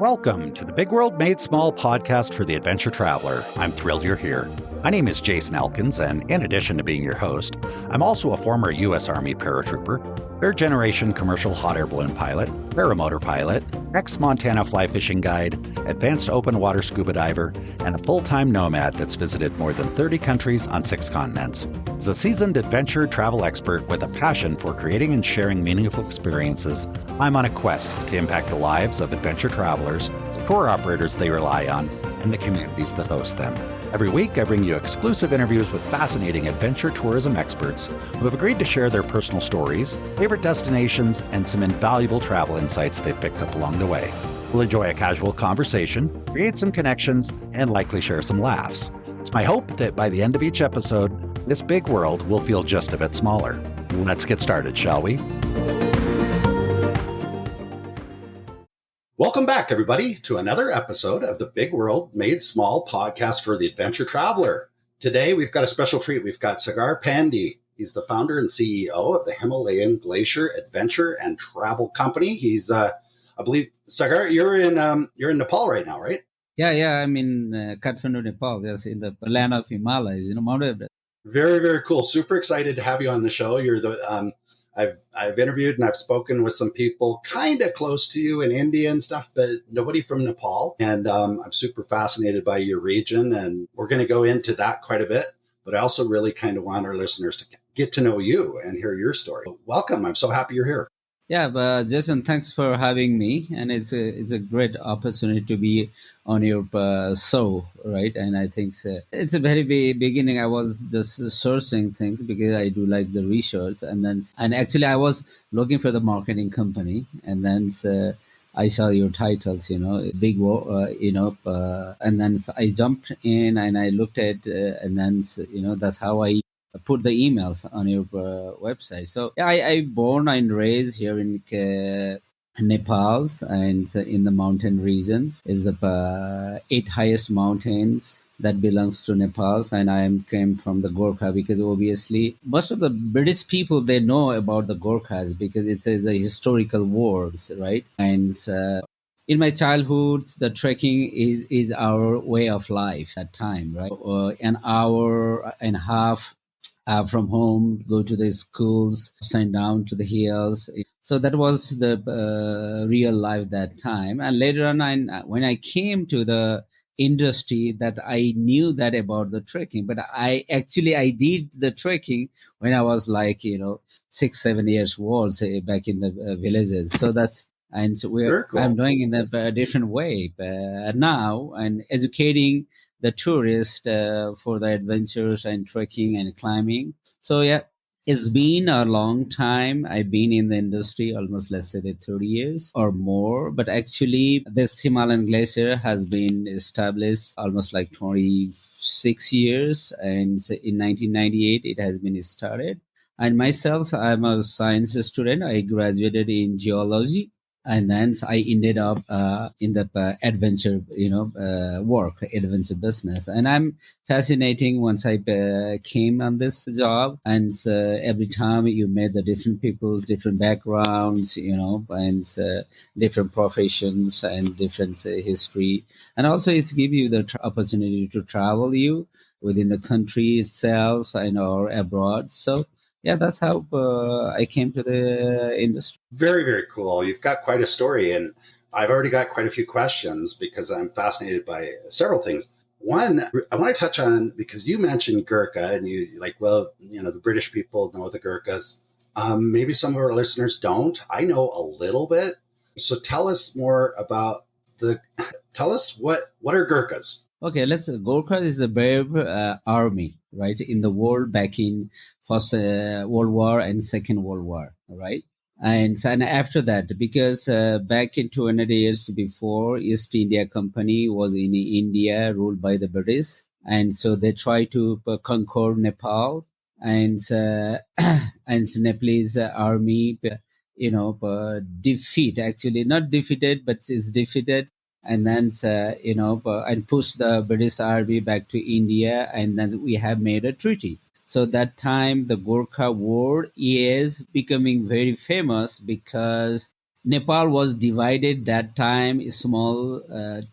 Welcome to the Big World Made Small podcast for the adventure traveler. I'm thrilled you're here. My name is Jason Elkins, and in addition to being your host, I'm also a former U.S. Army paratrooper, third-generation commercial hot air balloon pilot, paramotor pilot, ex-Montana fly fishing guide, advanced open water scuba diver, and a full-time nomad that's visited more than 30 countries on 6 continents. As a seasoned adventure travel expert with a passion for creating and sharing meaningful experiences, I'm on a quest to impact the lives of adventure travelers, the tour operators they rely on, and the communities that host them. Every week, I bring you exclusive interviews with fascinating adventure tourism experts who have agreed to share their personal stories, favorite destinations, and some invaluable travel insights they've picked up along the way. We'll enjoy a casual conversation, create some connections, and likely share some laughs. It's my hope that by the end of each episode, this big world will feel just a bit smaller. Let's get started, shall we? Welcome back, everybody, to another episode of the Big World Made Small podcast for the adventure traveler. Today, we've got a special treat. We've got Sagar Pandey. He's the founder and CEO of the Himalayan Glacier Adventure and Travel Company. He's, I believe, Sagar, you're in Nepal right now, right? Yeah. I'm in Kathmandu, Nepal. Yes, in the land of Himalayas, Mount Everest. Very, very cool. Super excited to have you on the show. You're the I've interviewed and I've spoken with some people kind of close to you in India and stuff, but nobody from Nepal. And I'm super fascinated by your region, and we're going to go into that quite a bit. But I also really kind of want our listeners to get to know you and hear your story. Welcome. I'm so happy you're here. Yeah, but Jason, thanks for having me, and it's a great opportunity to be on your show, right? And I think it's a very beginning. I was just sourcing things because I do like the research, and actually I was looking for the marketing company, and then I saw your titles, big, and then I jumped in and I looked at, and then that's how I put the emails on your website. So yeah, I born and raised here in Nepal, and in the mountain regions is the 8 highest mountains that belongs to Nepal, and I came from the Gorkha, because obviously most of the British people, they know about the Gorkhas because it's the historical wars, right? And in my childhood, the trekking is our way of life at time, right? An hour and a half from home, go to the schools, send down to the hills. So that was the real life that time. And later on, when I came to the industry, that I knew that about the trekking, but I did the trekking when I was like 6-7 years old, say back in the villages. So that's Cool. I'm doing in a different way now, and educating the tourist for the adventures and trekking and climbing. So yeah, it's been a long time. I've been in the industry almost, let's say, 30 years or more. But actually, this Himalayan Glacier has been established almost like 26 years. And in 1998, it has been started. And myself, I'm a science student. I graduated in geology. And then I ended up in the adventure, work, adventure business. And I'm fascinating once I came on this job. And every time you met the different people's different backgrounds, and different professions and different history. And also it's give you the opportunity to travel you within the country itself and or abroad. So yeah, that's how I came to the industry. Very, very cool. You've got quite a story, and I've already got quite a few questions because I'm fascinated by several things. One, I want to touch on, because you mentioned Gurkha, and you the British people know the Gurkhas. Maybe some of our listeners don't. I know a little bit. So tell us more about tell us what are Gurkhas? Okay, Gorkha is a brave army, right, in the world back in First World War and Second World War, right? And after that, because back in 200 years before, East India Company was in India, ruled by the British. And so they tried to conquer Nepal, and and Nepalese army, not defeated, but is defeated. And then, and push the British army back to India. And then we have made a treaty. So that time, the Gorkha War is becoming very famous because Nepal was divided that time, small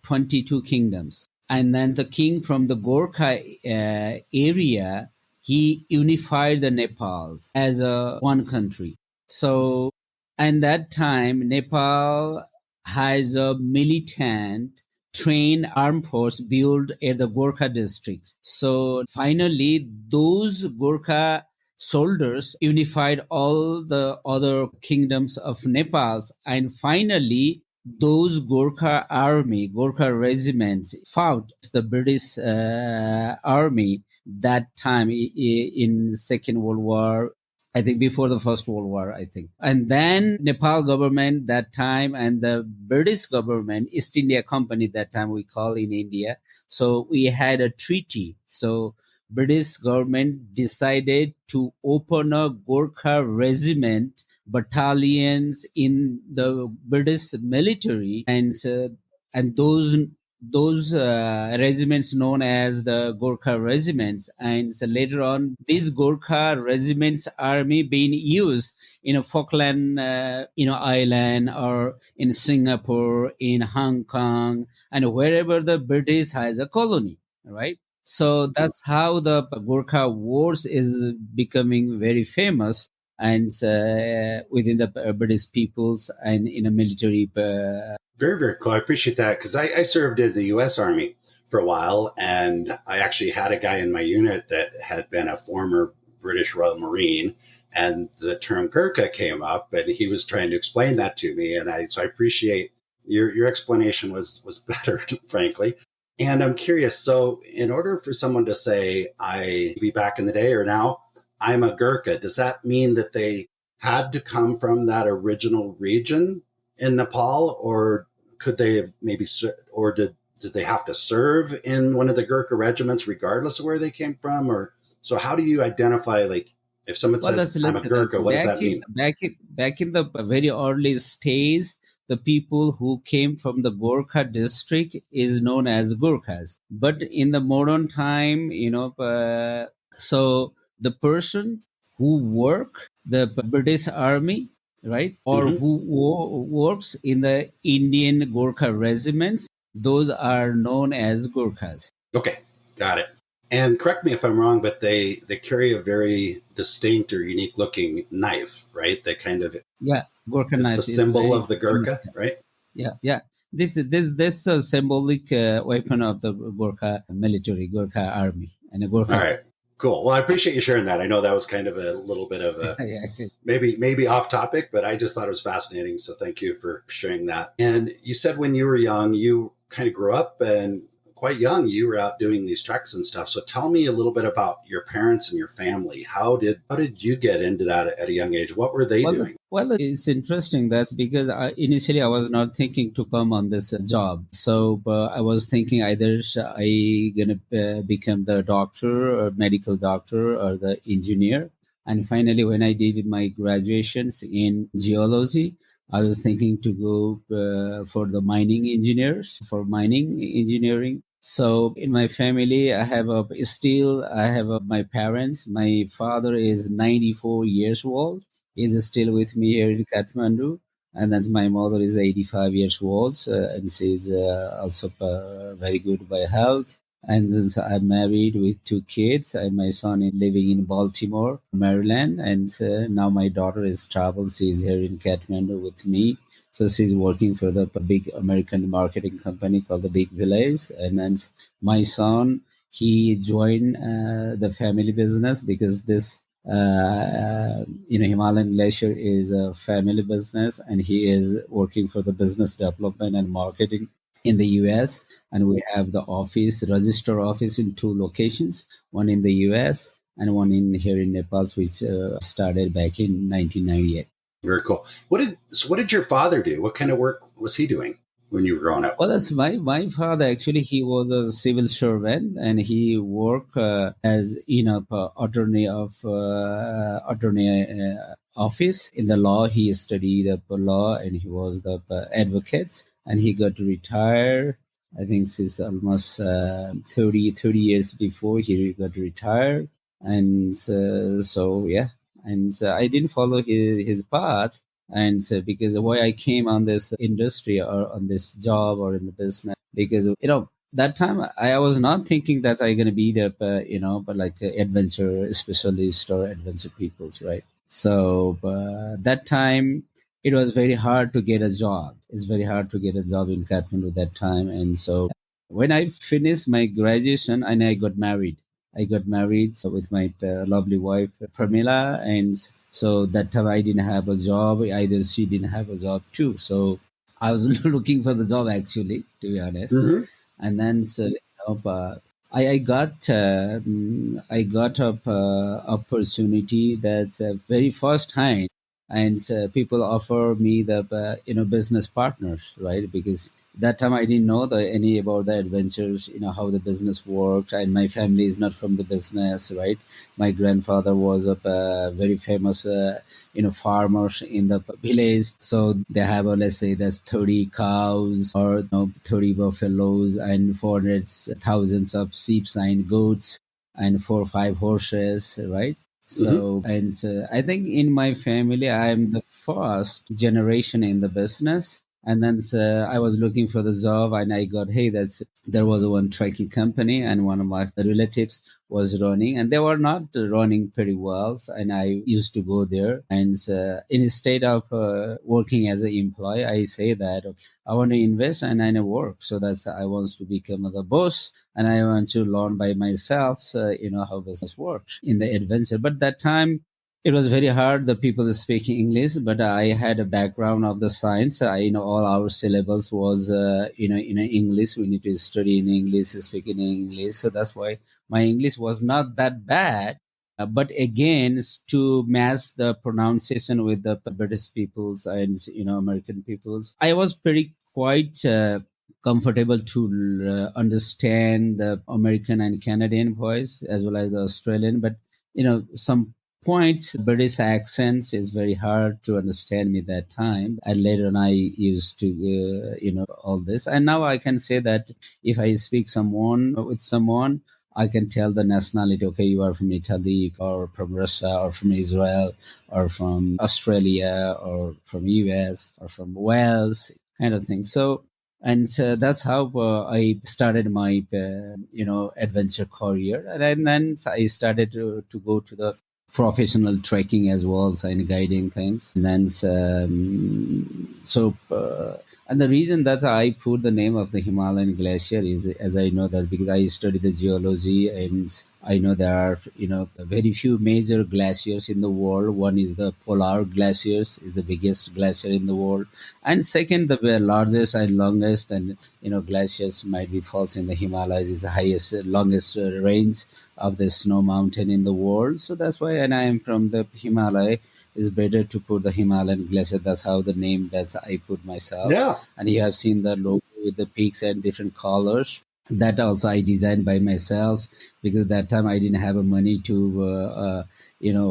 22 kingdoms. And then the king from the Gorkha area, he unified the Nepals as a one country. So, and that time, Nepal has a militant trained armed force built at the Gorkha district. So finally, those Gorkha soldiers unified all the other kingdoms of Nepal, and finally those Gorkha regiments fought the British army that time in Second World War. I think before the First World War, I think. And then Nepal government that time and the British government, East India Company that time we call in India. So we had a treaty. So British government decided to open a Gorkha regiment battalions in the British military, and those regiments known as the Gorkha regiments, and so later on these Gorkha regiments army being used in a Falkland island, or in Singapore, in Hong Kong, and wherever the British has a colony, right? So that's how the Gorkha Wars is becoming very famous, and within the British peoples and in a military. Very, very cool. I appreciate that because I served in the U.S. Army for a while, and I actually had a guy in my unit that had been a former British Royal Marine, and the term Gurkha came up, and he was trying to explain that to me, and I appreciate your explanation was better, frankly. And I'm curious. So, in order for someone to say, "I be back in the day or now, I'm a Gurkha," does that mean that they had to come from that original region in Nepal, or could they have maybe, or did they have to serve in one of the Gurkha regiments regardless of where they came from? Or so how do you identify, like, if someone Well, that's says I'm a limited. Gurkha, what does that mean? Back in the very early stage, the people who came from the Gorkha district is known as Gurkhas. But in the modern time, so the person who work the British Army, right, or Hmm. who works in the Indian Gorkha regiments, those are known as Gurkhas. Okay, got it. And correct me if I'm wrong, but they carry a very distinct or unique looking knife, right? That kind of Yeah, Gorkha is the knife is symbol very of the famous. Gurkha, right? Yeah. This a symbolic weapon of the Gorkha military, Gorkha army, and a All Gorkha. right, cool. Well, I appreciate you sharing that. I know that was kind of a little bit of a Yeah. maybe off topic, but I just thought it was fascinating. So thank you for sharing that. And you said when you were young, you kind of grew up, and quite young, you were out doing these treks and stuff. So tell me a little bit about your parents and your family. How did you get into that at a young age? What were they doing? It's interesting. That's because initially I was not thinking to come on this job. So I was thinking either I gonna become the doctor or medical doctor or the engineer. And finally, when I did my graduations in geology, I was thinking to go for the mining engineers for mining engineering. So in my family, I have my parents. My father is 94 years old, is still with me here in Kathmandu. And then my mother is 85 years old, and she's also very good by health. And then I'm married with two kids, and my son is living in Baltimore, Maryland. And now my daughter is traveled. She's here in Kathmandu with me. So she's working for the big American marketing company called the Big Village. And then my son, he joined the family business because Himalayan Glacier is a family business, and he is working for the business development and marketing in the US. And we have the register office in two locations, one in the US and one in here in Nepal, which started back in 1998. Very cool. What did your father do? What kind of work was he doing when you were growing up? Well, that's my father. Actually, he was a civil servant, and he worked as attorney office in the law. He studied law, and he was the advocate. And he got retired. I think since almost 30 years before he got retired. And so yeah, and I didn't follow his path. And so because why I came on this industry or on this job or in the business, because that time I was not thinking that I'm going to be the but like a adventure specialist or adventure peoples, right? So that time it was very hard to get a job. It's very hard to get a job in Kathmandu that time. And so when I finished my graduation and I got married, with my lovely wife Pramila, and so that time I didn't have a job. Either she didn't have a job too. So I was looking for the job actually, to be honest. Hmm. And then so I got up opportunity that's very first time, and people offer me the business partners, right? Because that time I didn't know any about the adventures, how the business worked, and my family is not from the business, right? My grandfather was a very famous farmers in the village, so they have let's say there's 30 cows or 30 buffaloes and 400 thousands of sheep and goats and 4 or 5 horses, right? Hmm. So and I think in my family I'm the first generation in the business. And then I was looking for the job, and I got, hey, there was one trekking company, and one of my relatives was running, and they were not running pretty well. And I used to go there, and instead of working as an employee, I say that, okay, I want to invest and I know work. So that's I want to become the boss, and I want to learn by myself, how business works in the adventure. But that time it was very hard. The people speaking English, but I had a background of the science. I know all our syllables was in English. We need to study in English, speak in English. So that's why my English was not that bad. But again, to match the pronunciation with the British peoples and American peoples, I was pretty quite comfortable to understand the American and Canadian voice as well as the Australian. But some points British accents is very hard to understand me that time, and later on I used to all this, and now I can say that if I speak someone with someone, I can tell the nationality. Okay, you are from Italy or from Russia or from Israel or from Australia or from US or from Wales, kind of thing. So and that's how I started my adventure career. And then I started to go to the professional trekking as well, so in guiding things. And then and the reason that I put the name of the Himalayan Glacier is, as I know that, because I study the geology, and I know there are very few major glaciers in the world. One is the polar glaciers, is the biggest glacier in the world, and second, the largest and longest, and glaciers might be falls in the Himalayas, is the highest, longest range of the snow mountain in the world. So that's why, and I am from the Himalaya, it's better to put the Himalayan glacier. That's how the name that I put myself. Yeah. And you have seen the logo with the peaks and different colors. That also I designed by myself, because that time I didn't have a money to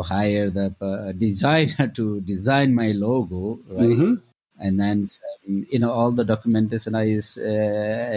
hire the designer to design my logo, right? Hmm. And then all the documentation I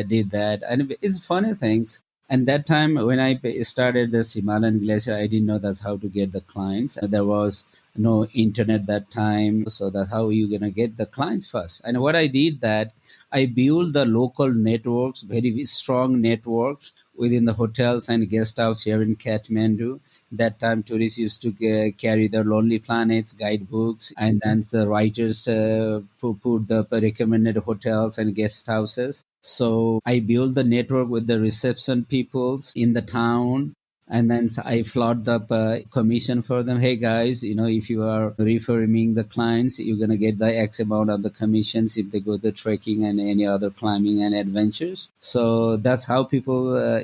did that, and it's funny things. And that time when I started this Himalayan Glacier, I didn't know that's how to get the clients. There was no internet that time, so that's how you're gonna get the clients first. And what I did that, I built the local networks, very strong networks within the hotels and guest house here in Kathmandu. That time tourists used to carry their Lonely Planets guidebooks, and then the writers put the recommended hotels and guest houses. So I built the network with the reception peoples in the town, and then I float the commission for them. Hey guys, if you are referring the clients, you're gonna get the X amount of the commissions if they go to trekking and any other climbing and adventures. So that's how people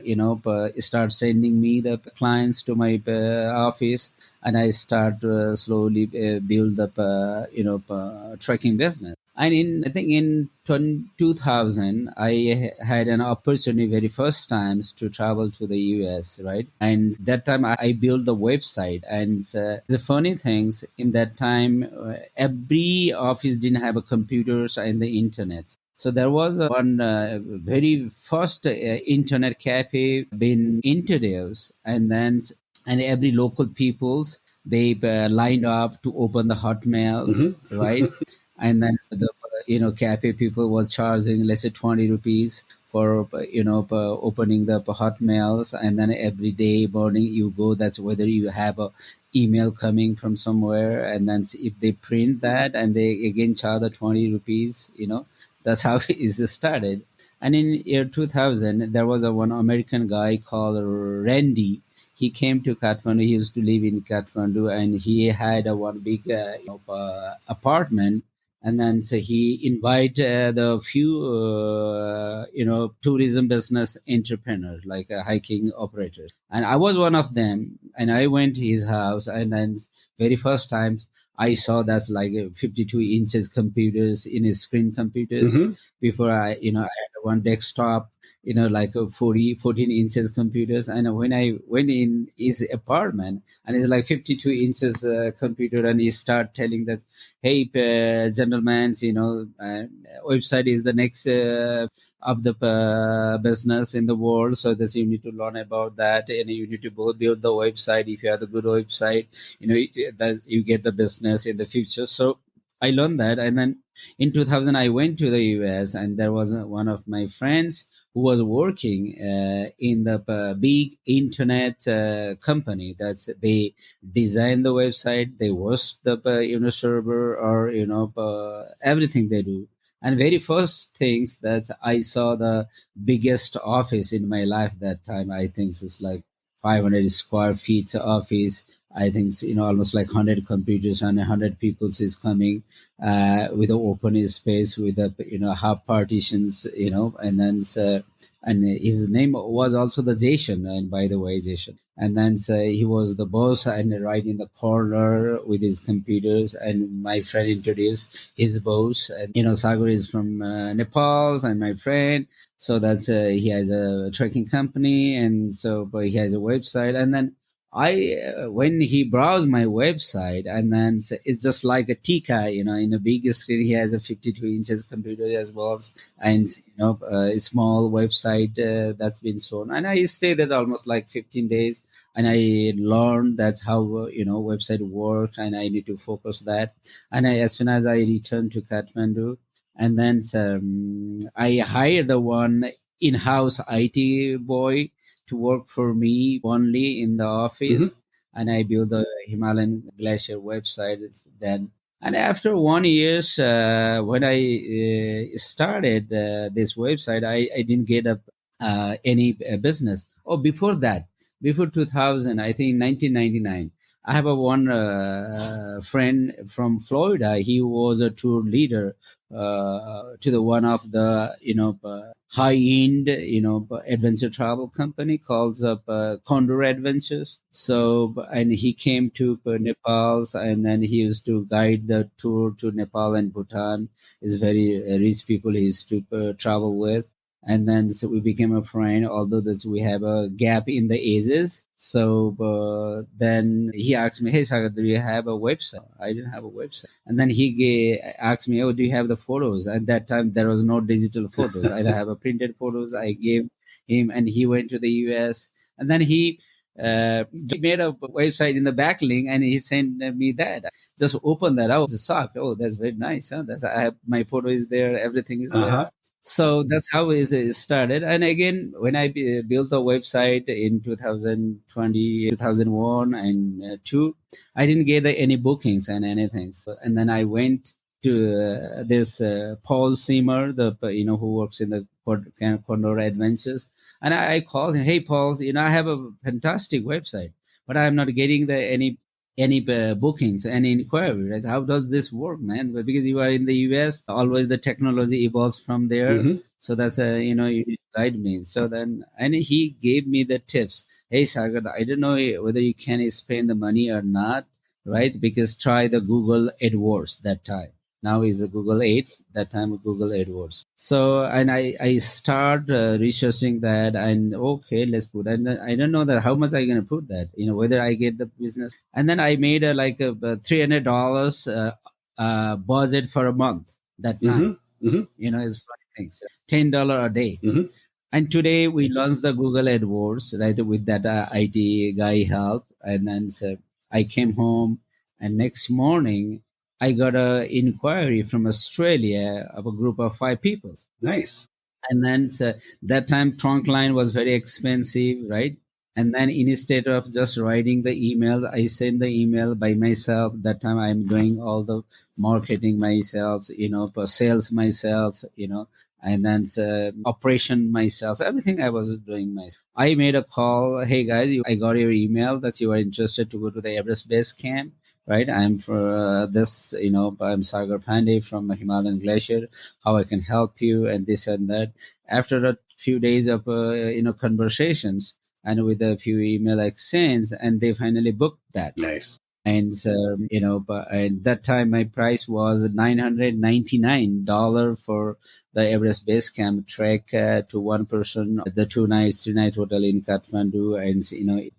start sending me the clients to my office, and I start slowly build up trekking business. And I think in 2000, I had an opportunity very first times to travel to the US, right? And that time I built the website. And the funny things in that time, every office didn't have a computers and the internet. So there was one very first internet cafe been introduced, and then and every local peoples they lined up to open the hotmails, right? And then so the cafe people was charging, let's say, 20 rupees for opening the hotmails, and then every day morning you go. That's whether you have a email coming from somewhere, and then if they print that and they again charge the 20 rupees, that's how it started. And in year 2000, there was a one American guy called Randy. He came to Kathmandu. He used to live in Kathmandu, and he had a one big apartment. And then so he invited the few tourism business entrepreneurs, like hiking operators, and I was one of them. And I went to his house, and then very first time I saw that's like 52 inches computers in his screen computers. Before I had one desktop, like a 14 inches computers. And when I went in his apartment, and it's like 52 inches computer, and he start telling that, hey, gentlemen, website is the next of the business in the world. So that you need to learn about that, and you need to build the website. If you have the good website, that you get the business in the future. So I learned that. And then in 2000, I went to the US, and there was one of my friends who was working in the big internet company. That's they design the website, they host the server, or everything they do. And very first things that I saw, the biggest office in my life that time, I think it's like 500 square feet office. I think almost like 100 computers and 100 people is coming with an open space with the half partitions, and then and his name was also the Jason. And by the way, Jason, and then he was the boss, and right in the corner with his computers. And my friend introduced his boss, and Sagar is from Nepal, and my friend. So that's he has a trekking company, and so but he has a website. And then I when he browsed my website, and then it's just like a Tika, in a big screen. He has a 52 inches computer as well, and a small website that's been shown. And I stayed there almost like 15 days, and I learned that's how website works, and I need to focus that. And as soon as I returned to Kathmandu, and then I hired the one in-house IT boy to work for me only in the office. And I built the Himalayan Glacier website then. And after 1 years, when I started this website, I didn't get any business. Oh, before that, before 2000, I think 1999, I have a one friend from Florida. He was a tour leader to the one of the high end adventure travel company called Condor Adventures. So and he came to Nepal, and then he used to guide the tour to Nepal and Bhutan. Is very rich people he used to travel with. And then so we became a friend, although that we have a gap in the ages. So then he asked me, hey Sagar, do you have a website? I didn't have a website. And then he asked me, oh, do you have the photos? At that time there was no digital photos. I have a printed photos. I gave him, and he went to the US. And then he made a website in the backlink, and he sent me that. Just open that. I was shocked. Oh, that's very nice. Huh? That's I have my photo is there. Everything is there. So that's how it started. And again, when I built the website in 2020, 2001 and 2, I didn't get any bookings and anything. So, and then I went to this Paul Seymour, the who works in the Condor Adventures, and I called him. Hey, Paul, I have a fantastic website, but I'm not getting any bookings, any inquiry. Right? How does this work, man? But because you are in the US, always the technology evolves from there. So that's you need to guide me. So then, and he gave me the tips. Hey, Sagar, I don't know whether you can spend the money or not, right? Because try the Google AdWords that time. Now is a Google Ads. That time Google AdWords. So and I start researching that, and okay, let's put. And I don't know that how much I gonna put that. Whether I get the business. And then I made a like a $300 budget for a month that time. It's funny things. $10 a day. And today we launched the Google AdWords, right, with that IT guy help. And then so I came home, and next morning I got a inquiry from Australia of a group of 5 people. Nice. And then that time trunk line was very expensive, right? And then instead of just writing the email, I send the email by myself. That time I'm doing all the marketing myself, for sales myself, and then operation myself. So everything I was doing myself. I made a call. Hey guys, I got your email that you are interested to go to the Everest base camp, right? I'm for this, I'm Sagar Pandey from Himalayan Glacier. How I can help you, and this and that. After a few days of conversations and with a few email exchange, and they finally booked that. Nice. And but at that time my price was $999 for the Everest base camp trek to one person, the 2 nights 3 night hotel in Kathmandu, and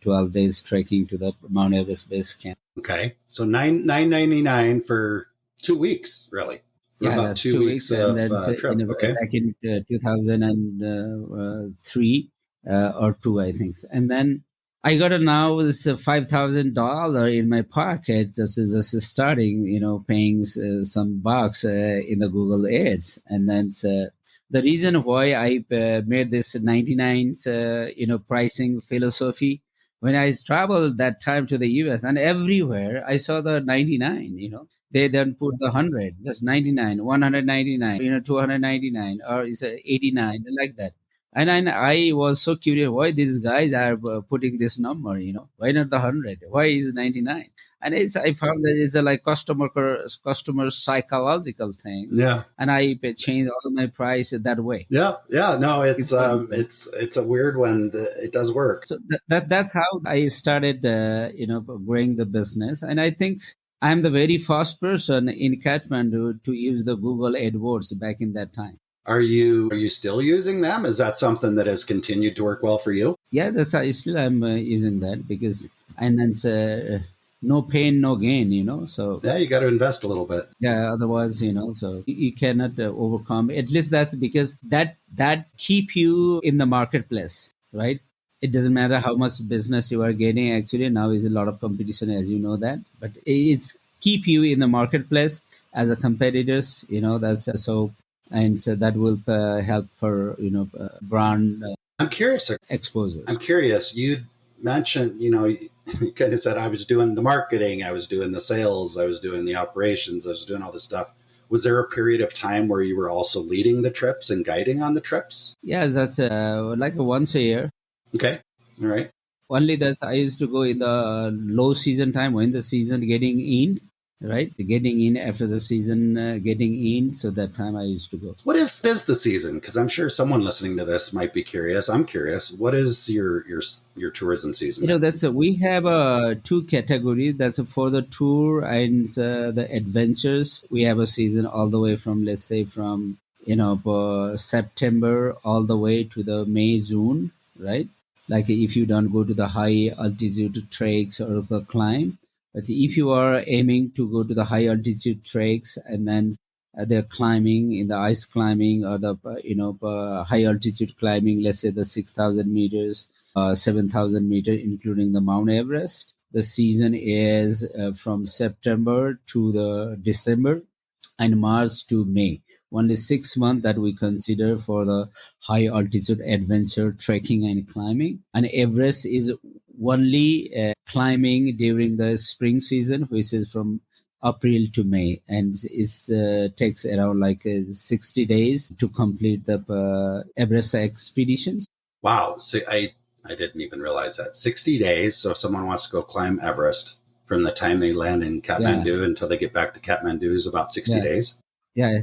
12 days trekking to the Mount Everest base camp. Okay, so $999 for 2 weeks, really. For Yeah, about that's 2 weeks 2 weeks, and of then trip. Okay. back in 2003 or two, I think. And then I got it now this $5,000 in my pocket, just starting, paying some bucks in the Google Ads, and then the reason why I made this 99, pricing philosophy. When I traveled that time to the US, and everywhere I saw the 99, they then put the 100, just 99, 199, 299, or is it 89, like that. And I was so curious why these guys are putting this number, why not the 100? Why is 99? And I found that it's like customer psychological things. Yeah. And I changed all my price that way. Yeah. Yeah. No, It's funny. it's a weird one. It does work. So that's how I started, growing the business. And I think I'm the very first person in Kathmandu to use the Google AdWords back in that time. Are you still using them? Is that something that has continued to work well for you? Yeah, that's how I'm using that, because and it's no pain, no gain, So Yeah, you got to invest a little bit. yeah, otherwise, so you cannot overcome. At least that's because that keep you in the marketplace, right? It doesn't matter how much business you are getting. Actually, now is a lot of competition, as you know that, but it's keep you in the marketplace as a competitors. That's so, and so that will help for brand I'm curious. exposure. I'm curious. You mentioned, you kind of said I was doing the marketing, I was doing the sales, I was doing the operations, I was doing all this stuff. Was there a period of time where you were also leading the trips and guiding on the trips? Yeah, that's like once a year. Okay. All right. Only that I used to go in the low season time when the season getting in, right? Getting in after the season getting in. So that time I used to go. What is the season? Because I'm sure someone listening to this might be curious. I'm curious. What is your tourism season? That's we have two categories. That's for the tour and the adventures. We have a season all the way from, let's say, from September all the way to the May, June, right? Like if you don't go to the high altitude treks or the climb, but if you are aiming to go to the high altitude treks, and then they're climbing in the ice climbing, or the high altitude climbing, let's say the 6,000 meters, 7,000 meter, including the Mount Everest. The season is from September to the December, and March to May. Only 6 months that we consider for the high altitude adventure, trekking, and climbing. And Everest is only climbing during the spring season, which is from April to May, and it takes around like 60 days to complete the Everest expeditions. Wow. So I didn't even realize that. 60 days. So if someone wants to go climb Everest from the time they land in Kathmandu Yeah, until they get back to Kathmandu is about 60 yeah, days. yeah,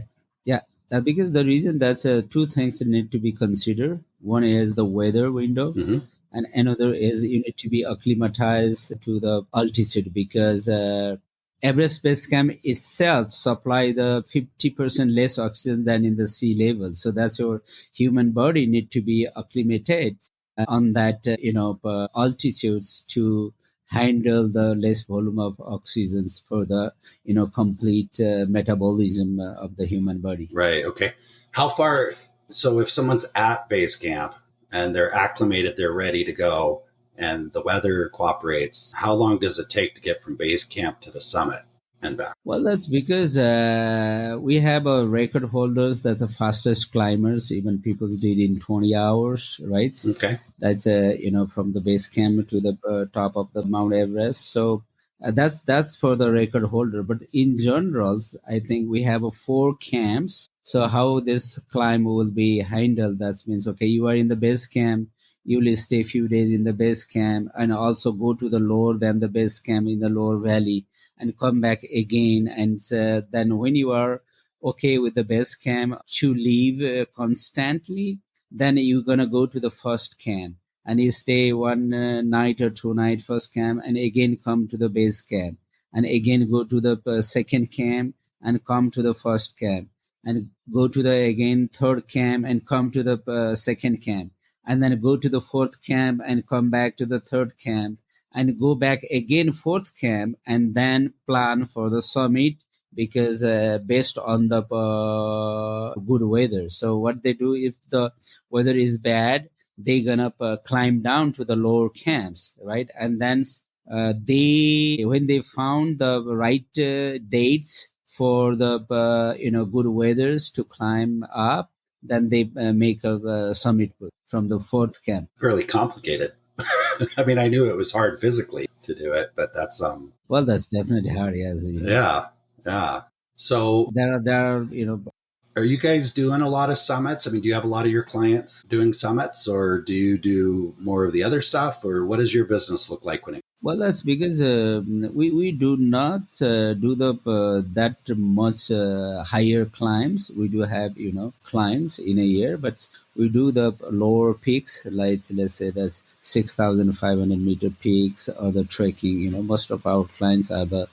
yeah. Because the reason that's two things that need to be considered. One is the weather window, Mm-hmm. and another is you need to be acclimatized to the altitude, because Everest Base Camp itself supply the 50% less oxygen than in the sea level. So that's your human body need to be acclimated on that altitudes to handle the less volume of oxygens for the complete metabolism of the human body. Right. Okay. How far? So if someone's at base camp and they're acclimated, they're ready to go, and the weather cooperates, how long does it take to get from base camp to the summit and back? Well, that's because we have a record holders that the fastest climbers, even people did in 20 hours, right? Okay. That's from the base camp to the top of the Mount Everest. So that's for the record holder. But in general, I think we have 4 camps. So how this climb will be handled? That means okay, you are in the base camp. You will stay a few days in the base camp and also go to the lower than the base camp in the lower valley and come back again. And then when you are okay with the base camp to leave constantly, then you're going to go to the first camp and you stay one night or 2 night first camp and again come to the base camp and again go to the second camp and come to the first camp and go to the again third camp and come to the second camp and then go to the fourth camp and come back to the third camp and go back again fourth camp and then plan for the summit because based on the good weather. So what they do if the weather is bad, they gonna climb down to the lower camps, right? And then they when they found the right dates for the good weathers to climb up, then they make a summit from the fourth camp. Fairly complicated. I mean, I knew it was hard physically to do it, but that's Well, that's definitely hard. Yes, yeah. So there are. are you guys doing a lot of summits? I mean, do you have a lot of your clients doing summits, or do you do more of the other stuff, or what does your business look like when it? Well, that's because we do not do the that much higher climbs. We do have climbs in a year, but we do the lower peaks, like let's say that's 6,500 meter peaks or the trekking. Most of our clients are the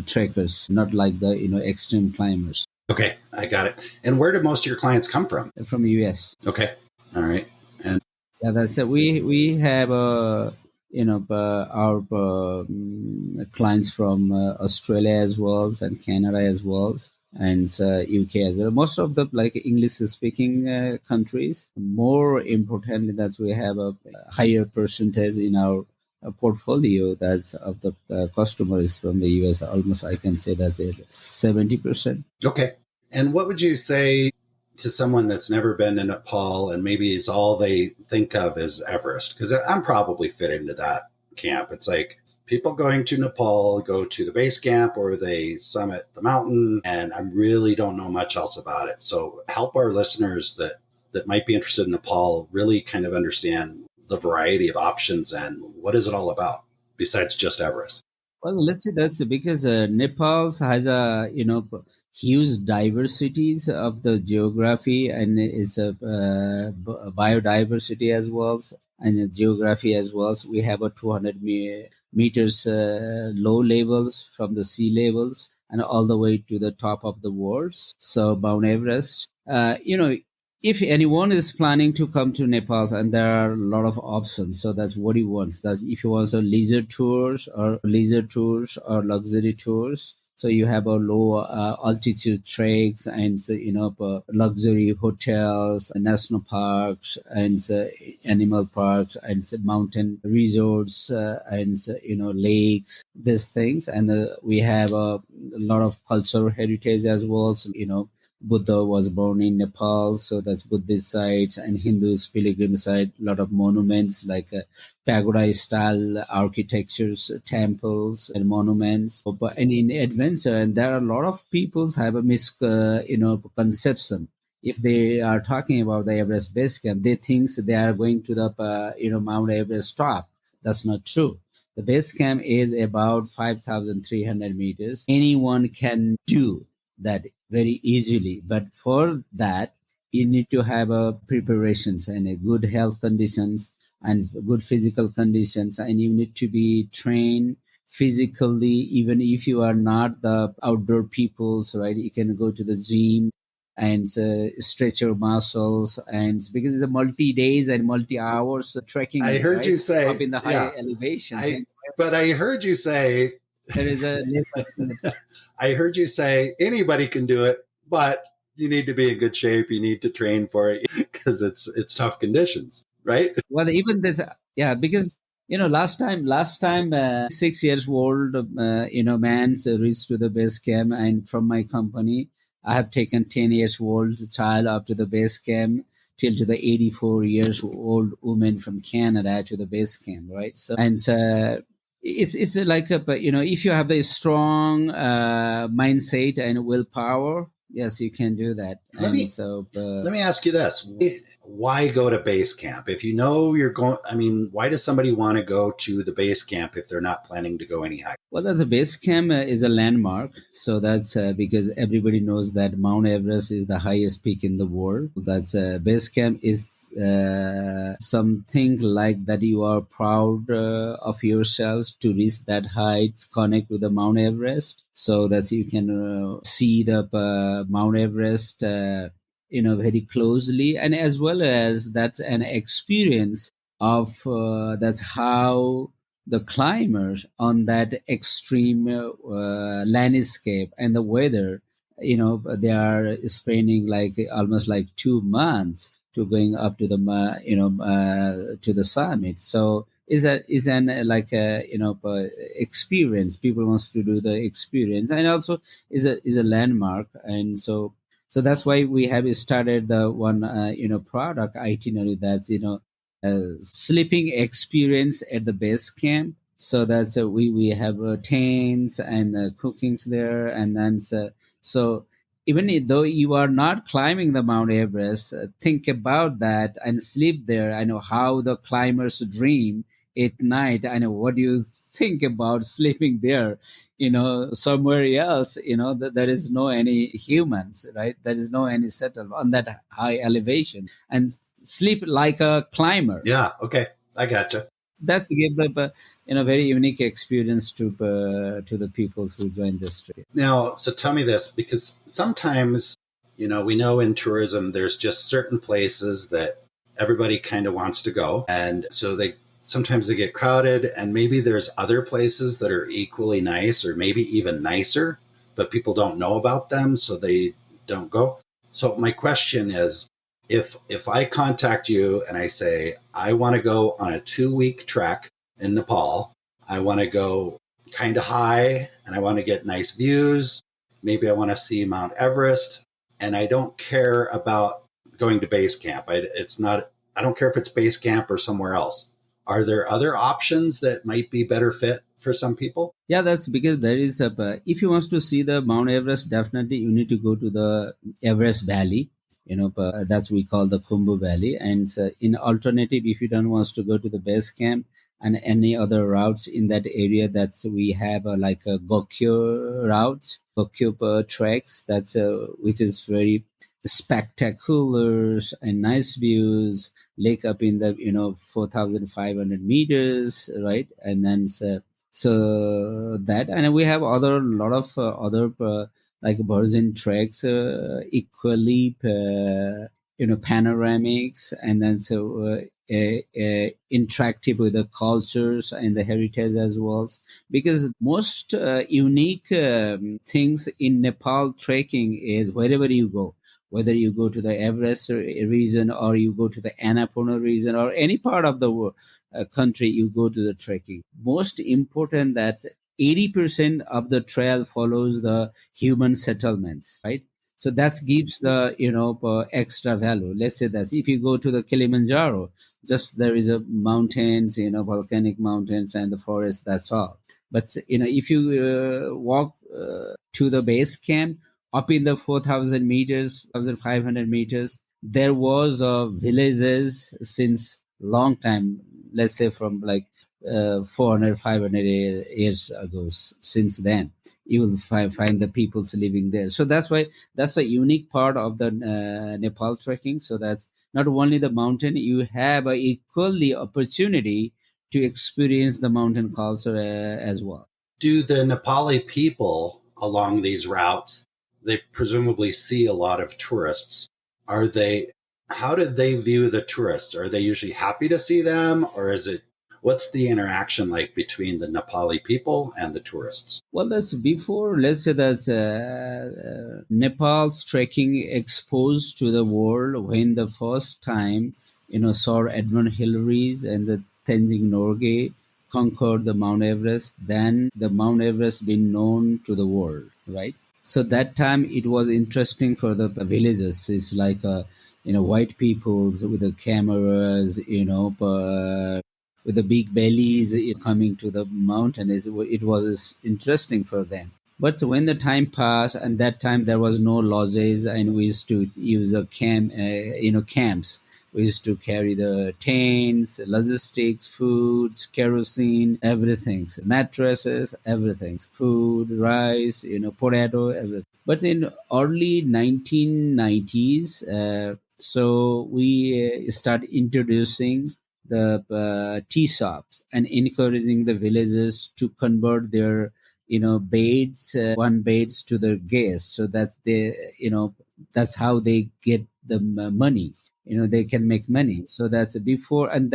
trekkers, not like the extreme climbers Okay, I got it. And where do most of your clients come from? from US. Okay, all right. And Yeah, that's it. We have our clients from Australia as well and Canada as well and UK as well. Most of the like English speaking countries. More importantly, that we have a higher percentage in our portfolio that of the customers from the US. Almost I can say that's 70%. okay. And what would you say to someone that's never been in Nepal and maybe is all they think of is Everest? Because I'm probably fit into that camp. It's like people going to Nepal go to the base camp or they summit the mountain, and I really don't know much else about it. So help our listeners that might be interested in Nepal really kind of understand the variety of options and what is it all about besides just Everest. Well, let's say that's because Nepal has a huge diversities of the geography and it's a biodiversity as well and geography as well. So we have a 200 meters low levels from the sea levels and all the way to the top of the world. So Mount Everest, if anyone is planning to come to Nepal, and there are a lot of options, so that's what he wants. That's if he wants a leisure tours or luxury tours. So you have a low altitude treks and luxury hotels, national parks, and animal parks, and mountain resorts, and lakes. These things, and we have a lot of cultural heritage as well. So Buddha was born in Nepal, so that's Buddhist sites and Hindus pilgrim site. A lot of monuments like pagoda style architectures, temples and monuments. And in adventure, and there are a lot of people have a conception. If they are talking about the Everest base camp, they think they are going to the Mount Everest top. That's not true. The base camp is about 5,300 meters. Anyone can do that very easily, but for that you need to have a preparations and a good health conditions and good physical conditions, and you need to be trained physically. Even if you are not the outdoor peoples, right, you can go to the gym and stretch your muscles, and because it's a multi days and multi hours I trekking, heard right, you say, up in the high yeah, elevations. but I heard you say, There is a limit. I heard you say anybody can do it, but you need to be in good shape. You need to train for it because it's tough conditions, right? Well, even this, yeah, because last time, 6 years old, man reached to the base camp, and from my company, I have taken 10 years old child up to the base camp till to the 84 years old woman from Canada to the base camp, right? So, and it's like if you have the strong mindset and willpower, yes, you can do that. Let And me so, let me ask you this. Why go to base camp? If you know you're going, I mean, why does somebody want to go to the base camp if they're not planning to go any higher? well, that's a base camp is a landmark. So that's because everybody knows that Mount Everest is the highest peak in the world. That's base camp is something like that you are proud of yourselves to reach that height, connect with the Mount Everest. So that you can see the Mount Everest, very closely, and as well as that's an experience of that's how the climbers on that extreme landscape and the weather, they are spending like almost like 2 months to going up to the to the summit. So is an like a experience. People wants to do the experience, and also is a landmark. And so that's why we have started the one product itinerary that's sleeping experience at the base camp. So that's we have tents and cookings there, and then so even though you are not climbing the Mount Everest, think about that and sleep there. I know how the climbers dream at night. I know what do you think about sleeping there, somewhere else. That there is no any humans, right? There is no any settle on that high elevation, and sleep like a climber. Yeah. Okay. I gotcha. That's give them a very unique experience to the people who join this trip. Now, so tell me this, because sometimes, we know in tourism, there's just certain places that everybody kind of wants to go. And so sometimes they get crowded, and maybe there's other places that are equally nice or maybe even nicer, but people don't know about them. So they don't go. So my question is, if I contact you and I say, I want to go on a 2-week trek in Nepal, I want to go kind of high and I want to get nice views. Maybe I want to see Mount Everest, and I don't care about going to base camp. I don't care if it's base camp or somewhere else. Are there other options that might be better fit for some people? Yeah, that's because there is a. If you want to see the Mount Everest, definitely you need to go to the Everest Valley. That's we call the Khumbu Valley. And in alternative, if you don't want to go to the base camp and any other routes in that area, that's we have like a Gokyo routes, Gokyo treks. That's which is very spectacular and nice views, lake up in the 4,500 meters, right? And then so that, and we have other lot of other like virgin tracks, equally panoramics, and then interactive with the cultures and the heritage as well. Because most unique things in Nepal trekking is wherever you go, whether you go to the Everest region or you go to the Annapurna region or any part of the country, you go to the trekking. Most important that 80% of the trail follows the human settlements, right? So that gives the extra value. Let's say that if you go to the Kilimanjaro, just there is a mountains, volcanic mountains and the forest. That's all. But if you walk to the base camp up in the 4,000 meters, 1,500 meters, there was villages since long time. Let's say from like 400, 500 years ago. Since then, you will find the peoples living there. So that's why that's a unique part of the Nepal trekking. So that's not only the mountain, you have a equally opportunity to experience the mountain culture as well. Do the Nepali people along these routes, they presumably see a lot of tourists. Are they, how do they view the tourists? Are they usually happy to see them, or what's the interaction like between the Nepali people and the tourists? Well, that's before, let's say that's Nepal's trekking exposed to the world when the first time, Sir Edmund Hillary's and the Tenzing Norgay conquered the Mount Everest, then the Mount Everest been known to the world, right? So that time it was interesting for the villagers. It's like white peoples with the cameras, with the big bellies coming to the mountain. It was interesting for them. But when the time passed, and that time there was no lodges, and we used to use camps. We used to carry the tents, logistics, foods, kerosene, everything, mattresses, everything, food, rice, potato, everything. But in early 1990s, so we start introducing the tea shops and encouraging the villagers to convert their beds, one beds to the guests, so that that's how they get the money. They can make money. So that's before, and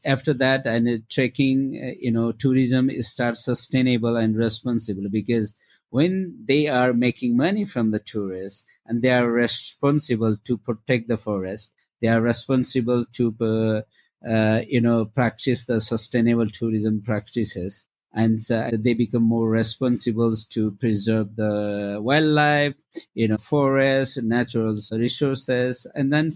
after that, and trekking, tourism is start sustainable and responsible, because when they are making money from the tourists, and they are responsible to protect the forest, they are responsible to practice the sustainable tourism practices, and they become more responsible to preserve the wildlife, forest, natural resources, and then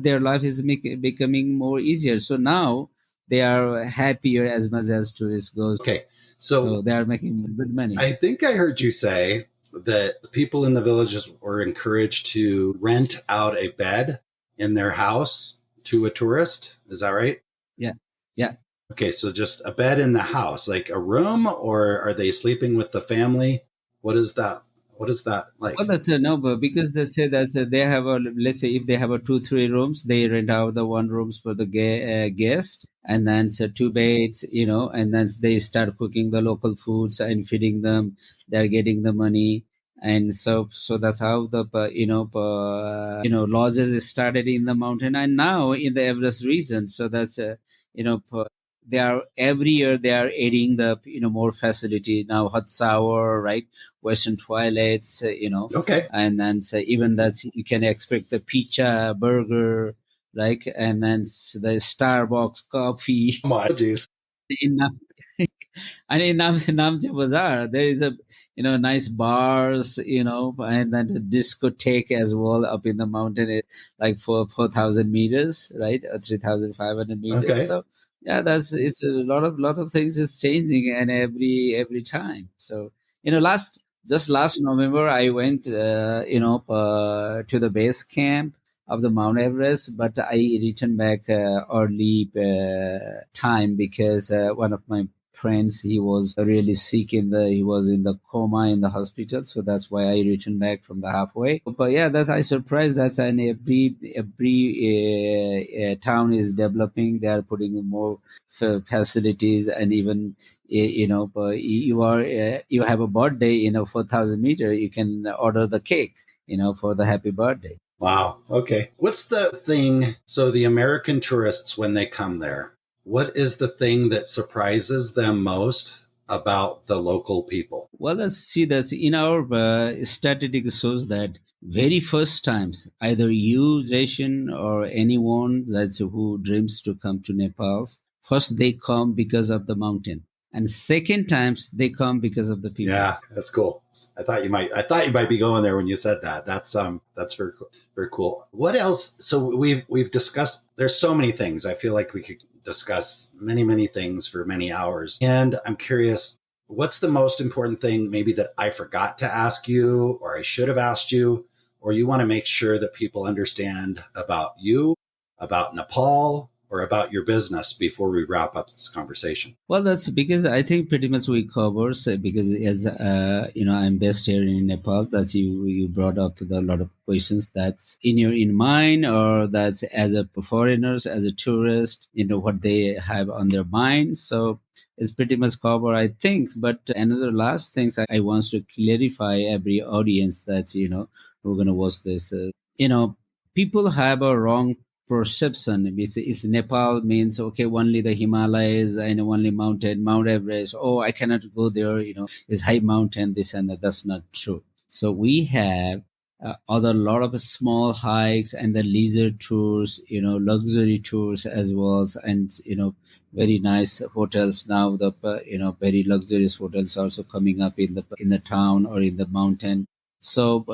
their life is becoming more easier. So now they are happier as much as tourists goes. Okay. So they are making good money. I think I heard you say that the people in the villages were encouraged to rent out a bed in their house to a tourist. Is that right? Yeah. Yeah. Okay. So just a bed in the house, like a room, or are they sleeping with the family? What is that? What is that like? Well, that's a no, but because they say that they have a, let's say if they have a 2 3 rooms, they rent out the one rooms for the guest, and then so two beds, and then they start cooking the local foods and feeding them. They're getting the money, and so that's how the lodges started in the mountain, and now in the Everest region. So that's they are every year they are adding the more facility now, hot shower, right? Western toilets, Okay. and then even that you can expect the pizza, burger, like, and then the Starbucks coffee. Come on. Jeez. in and in Namche Bazaar, there is a nice bars, and then the discotheque as well up in the mountain, like for 4,000 meters, right, or 3,500 meters. Okay. So yeah, it's a lot of things is changing, and every time. So last November, I went to the base camp of the Mount Everest, but I returned back early time, because one of my friends, he was really sick, he was in the coma in the hospital, so that's why I returned back from the halfway. But yeah, that's I surprised that, and every town is developing. They are putting in more facilities, and even you have a birthday, 4,000 meter, you can order the cake, for the happy birthday. Wow. Okay. What's the thing? So the American tourists, when they come there, what is the thing that surprises them most about the local people? Well, let's see. That's in our statistics shows that very first times, either you, Jason, or anyone that's who dreams to come to Nepal, first they come because of the mountain, and second times they come because of the people. Yeah, that's cool. I thought you might be going there when you said that. That's very cool. Very cool. What else? So we've discussed, there's so many things. I feel like we could discuss many things for many hours. And I'm curious, what's the most important thing maybe that I forgot to ask you, or I should have asked you, or you want to make sure that people understand about you, about Nepal, or about your business before we wrap up this conversation? Well, that's because I think pretty much we cover, so because as I'm based here in Nepal. That's you brought up a lot of questions that's in mind, or that's as a foreigners, as a tourist, what they have on their mind. So it's pretty much cover, I think. But another last things I want to clarify every audience that we're gonna watch this. People have a wrong perception. Is Nepal means okay only the Himalayas and only Mount Everest. Oh, I cannot go there. It's high mountain, this and that. That's not true. So we have other lot of small hikes and the leisure tours, luxury tours as well, and very nice hotels now. The very luxurious hotels also coming up in the town or in the mountain. So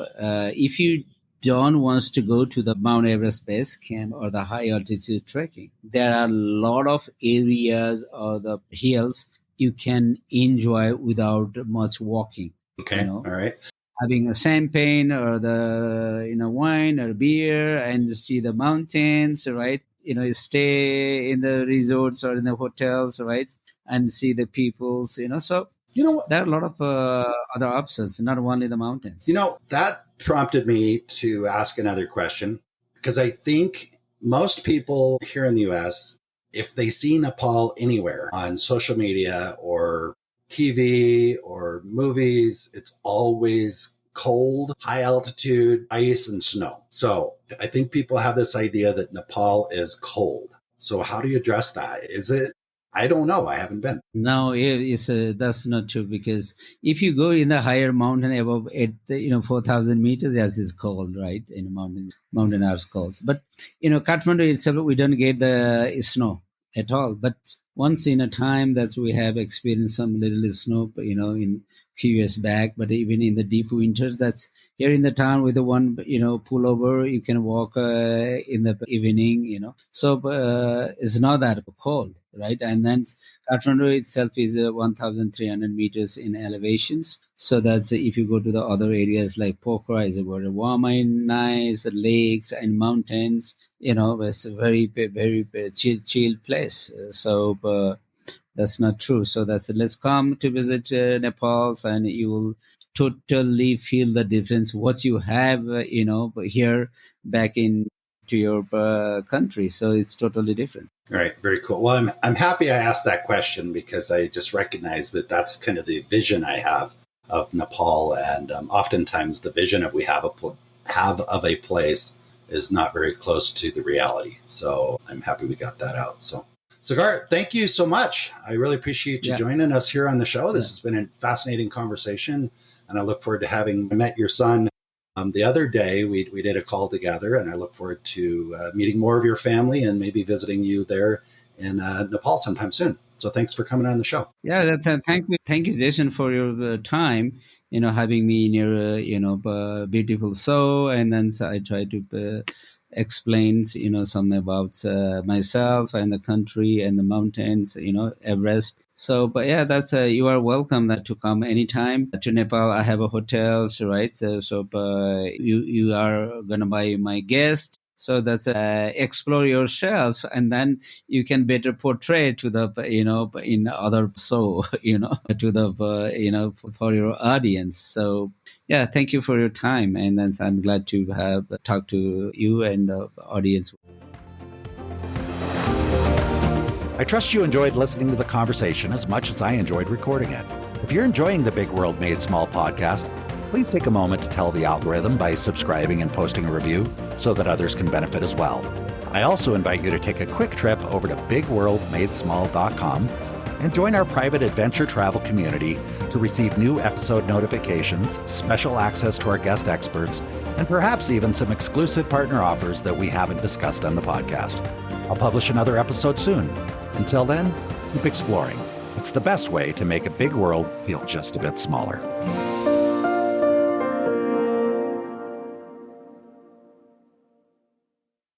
if you don't wants to go to the Mount Everest base camp or the high altitude trekking, there are a lot of areas or the hills you can enjoy without much walking. Okay. All right. Having a champagne or the wine or beer and see the mountains, right? You stay in the resorts or in the hotels, right? And see the peoples, so You know what? there are a lot of other options, not only the mountains. That prompted me to ask another question, because I think most people here in the US, if they see Nepal anywhere on social media or TV or movies, it's always cold, high altitude, ice and snow. So I think people have this idea that Nepal is cold. So how do you address that? Is it? I don't know. I haven't been. No, that's not true, because if you go in the higher mountain above 4,000 meters, yes, it's cold, right? In mountain are cold. But Kathmandu itself, we don't get the snow at all. But once in a time that we have experienced some little snow, in few years back. But even in the deep winters, that's here in the town with the one pullover, you can walk in the evening. So it's not that cold, right? And then Kathmandu itself is 1,300 meters in elevations. So that's if you go to the other areas like Pokhara is about warm and nice lakes and mountains. It's a very, very, very chill place. So that's not true. So let's come to visit Nepal, and you will totally feel the difference what you have, here back in to your country. So it's totally different. All right, very cool. Well, I'm happy I asked that question, because I just recognize that that's kind of the vision I have of Nepal, and oftentimes the vision we have of a place is not very close to the reality. So I'm happy we got that out. So Sagar, thank you so much. I really appreciate you joining us here on the show. This has been a fascinating conversation, and I look forward to having met your son the other day. We did a call together, and I look forward to meeting more of your family and maybe visiting you there in Nepal sometime soon. So thanks for coming on the show. Yeah, thank you, Jason, for your time. Having me in your beautiful show, and then I try to explain some about myself and the country and the mountains, Everest. So, but yeah, that's you are welcome to come anytime to Nepal. I have a hotel, right? So you are gonna be my guest. So that's explore yourself, and then you can better portray to the in other show to the for your audience. So yeah, thank you for your time, and then I'm glad to have talked to you and the audience. I trust you enjoyed listening to the conversation as much as I enjoyed recording it. If you're enjoying the Big World Made Small podcast, please take a moment to tell the algorithm by subscribing and posting a review so that others can benefit as well. I also invite you to take a quick trip over to bigworldmadesmall.com and join our private adventure travel community to receive new episode notifications, special access to our guest experts, and perhaps even some exclusive partner offers that we haven't discussed on the podcast. I'll publish another episode soon. Until then, keep exploring. It's the best way to make a big world feel just a bit smaller.